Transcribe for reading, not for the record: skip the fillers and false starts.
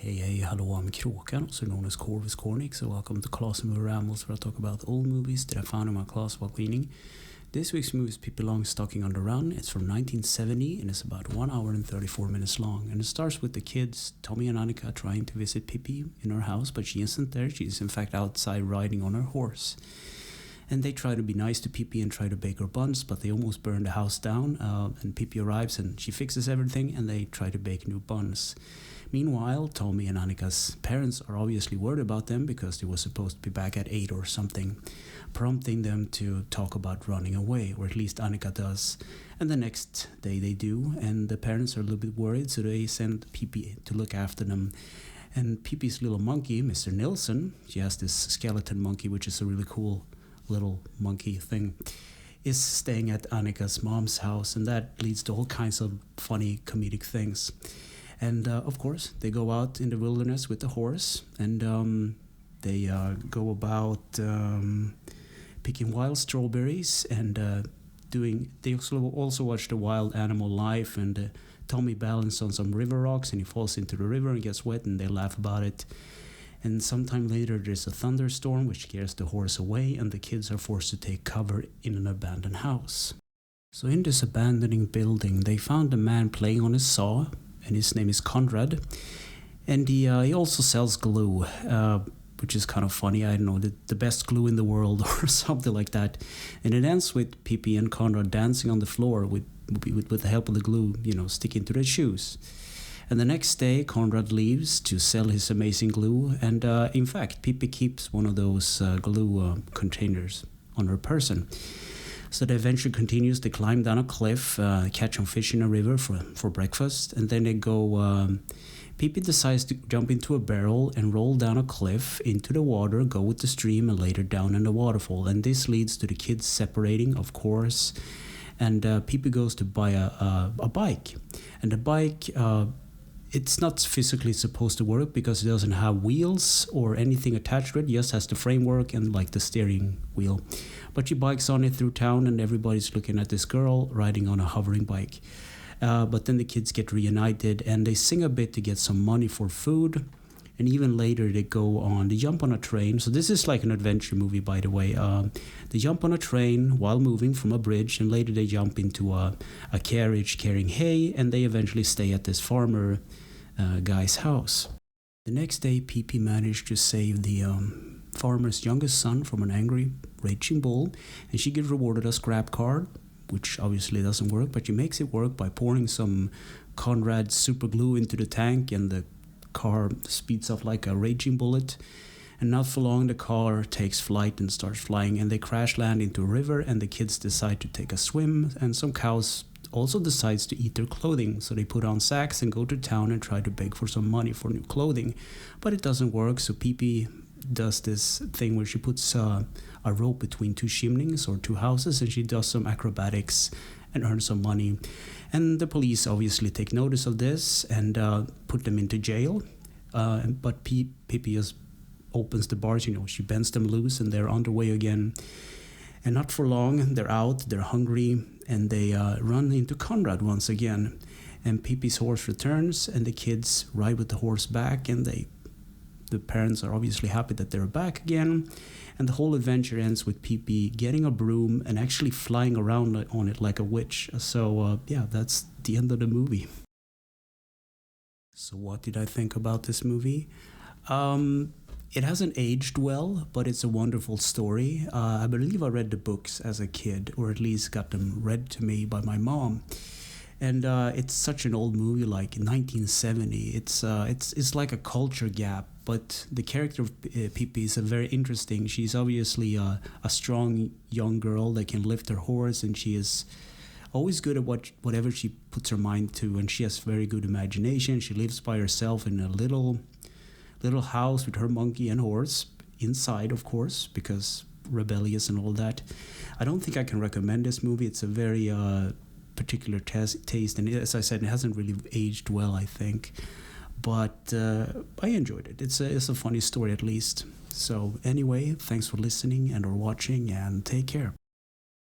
Hey, hello, I'm Kråkan, also known as Corvus Cornick, so welcome to Class Movie Rambles, where I talk about old movies that I found in my class while cleaning. This week's movie is Pippi Longstocking on the Run. It's from 1970 and it's about 1 hour and 34 minutes long. And it starts with the kids, Tommy and Annika, trying to visit Pippi in her house, but she isn't there. She's in fact outside riding on her horse. And they try to be nice to Pippi and try to bake her buns, but they almost burn the house down. And Pippi arrives and she fixes everything and they try to bake new buns. Meanwhile, Tommy and Annika's parents are obviously worried about them because they were supposed to be back at 8 or something, prompting them to talk about running away, or at least Annika does. And the next day they do, and the parents are a little bit worried, so they send Pippi to look after them. And Pippi's little monkey, Mr. Nilsson, she has this skeleton monkey, which is a really cool little monkey thing, is staying at Annika's mom's house, and that leads to all kinds of funny comedic things. And of course, they go out in the wilderness with the horse, and they go about picking wild strawberries and They also watch the wild animal life, and Tommy balances on some river rocks, and he falls into the river and gets wet, and they laugh about it. And sometime later, there's a thunderstorm which scares the horse away, and the kids are forced to take cover in an abandoned house. So in this abandoned building, they found a man playing on his saw, and his name is Conrad, and he also sells glue, which is kind of funny. I don't know, the best glue in the world or something like that. And it ends with Pippi and Conrad dancing on the floor with the help of the glue, sticking to their shoes. And the next day, Conrad leaves to sell his amazing glue, and in fact, Pippi keeps one of those glue containers on her person. So the adventure continues. They climb down a cliff, catch some fish in a river for breakfast, and then they go... Pippi decides to jump into a barrel and roll down a cliff into the water, go with the stream, and later down in the waterfall. And this leads to the kids separating, of course. And Pippi goes to buy a bike. And the bike... it's not physically supposed to work because it doesn't have wheels or anything attached to it. It just has the framework and like the steering wheel. But she bikes on it through town, and everybody's looking at this girl riding on a hovering bike. But then the kids get reunited and they sing a bit to get some money for food. And even later they jump on a train. So this is like an adventure movie, by the way. They jump on a train while moving from a bridge, and later they jump into a carriage carrying hay, and they eventually stay at this farmer guy's house. The next day, Pippi managed to save the farmer's youngest son from an angry, raging bull, and she gets rewarded a scrap card, which obviously doesn't work, but she makes it work by pouring some Conrad super glue into the tank, and the car speeds up like a raging bullet. And not for long, the car takes flight and starts flying, and they crash land into a river, and the kids decide to take a swim, and some cows also decides to eat their clothing. So they put on sacks and go to town and try to beg for some money for new clothing. But it doesn't work, so Pippi does this thing where she puts a rope between two chimneys or two houses, and she does some acrobatics and earns some money. And the police obviously take notice of this and put them into jail. But Pippi just opens the bars, she bends them loose, and they're on their way again. And not for long, they're out, they're hungry, and they run into Conrad once again. And Pippi's horse returns, and the kids ride with the horse back, and the parents are obviously happy that they're back again. And the whole adventure ends with Pippi getting a broom and actually flying around on it like a witch. So that's the end of the movie. So what did I think about this movie? It hasn't aged well, but it's a wonderful story. I believe I read the books as a kid, or at least got them read to me by my mom. And it's such an old movie, like 1970. It's like a culture gap, but the character of Pippi is very interesting. She's obviously a strong young girl that can lift her horse, and she is always good at whatever she puts her mind to, and she has very good imagination. She lives by herself in a little house with her monkey and horse, inside, of course, because rebellious and all that. I don't think I can recommend this movie. It's a very particular taste, and as I said, it hasn't really aged well, I think. But I enjoyed it. It's a funny story, at least. So anyway, thanks for listening and or watching, and take care.